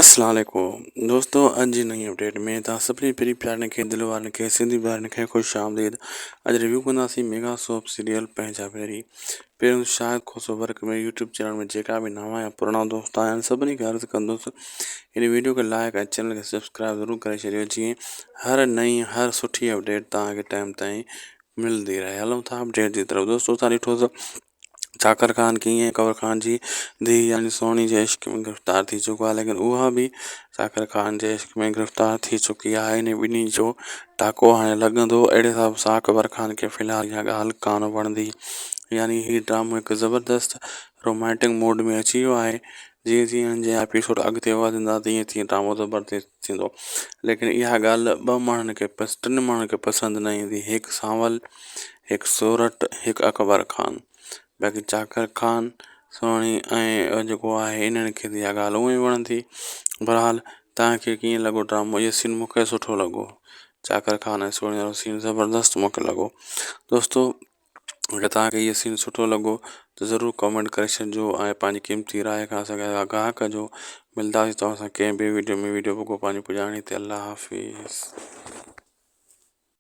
अस्सलाम वालेकुम दोस्तों, अॼु जी नई अपडेट में तव्हां सभिनी पहिरीं प्यारनि खे दिलि वारनि खे सिंधी ॿारनि खे ख़ुशि आमदीद। अॼु रिव्यू कंदासीं मेगा सोप सीरियल पंहिंजा पहिरीं। पहिरियों शायदि खोसो वर्क में यूट्यूब चैनल में जेका बि नवां या पुराणा दोस्त आहिनि सभिनी खे अर्ज़ु कंदुसि हिन वीडियो खे लाइक ऐं चैनल खे सब्सक्राइब ज़रूरु करे छॾियो, जीअं हर नई हर सुठी अपडेट तव्हांखे टाइम ताईं मिलंदी रहे। हलूं था अपडेट जी तरफ़। दोस्तों, तव्हां ॾिठो त जाकिर ख़ान कीअं कवर ख़ान जी धीउ यानी सोनी जे इश्क में गिरफ़्तार थी चुको आहे, लेकिन उहा बि जाकिर ख़ान जे इश्क में गिरफ़्तार थी चुकी आहे। हिन ॿिन्ही जो टाको हाणे लॻंदो। अहिड़े हिसाब सां अकबर ख़ान खे फ़िलहालु इहा ॻाल्हि कान वणंदी, यानी हीउ ड्रामो हिकु ज़बरदस्त रोमांटिक मूड में अची वियो आहे। जीअं जीअं हिन जा एपिसोड अॻिते वधंदा तीअं तीअं ड्रामो ज़बरदस्त थींदो, लेकिन इहा ॻाल्हि टिनि माण्हुनि खे पसंदि न ईंदी। हिकु सांवल, हिकु सोरठ, हिकु अकबर ख़ान। बाक़ी जाकिर ख़ान, सोनी ऐं जेको आहे इन्हनि खे इहा ॻाल्हि उअं ई वणंदी। बहरहाल, तव्हांखे कीअं लॻो ड्रामो? इहो सीन मूंखे सुठो लॻो। जाकिर ख़ान ऐं सोनी वारो सीन ज़बरदस्त मूंखे लॻो। दोस्तों, अगरि तव्हांखे इहो सीन सुठो लॻो त ज़रूरु कमेंट करे छॾिजो ऐं पंहिंजी क़ीमती राय खां असांखे आगाह कजो। मिलंदासीं तव्हां सां कंहिं ॿिए वीडियो में। वीडियो पोइ पंहिंजी पुॼाणी ते। अल्लाह हाफ़िज़।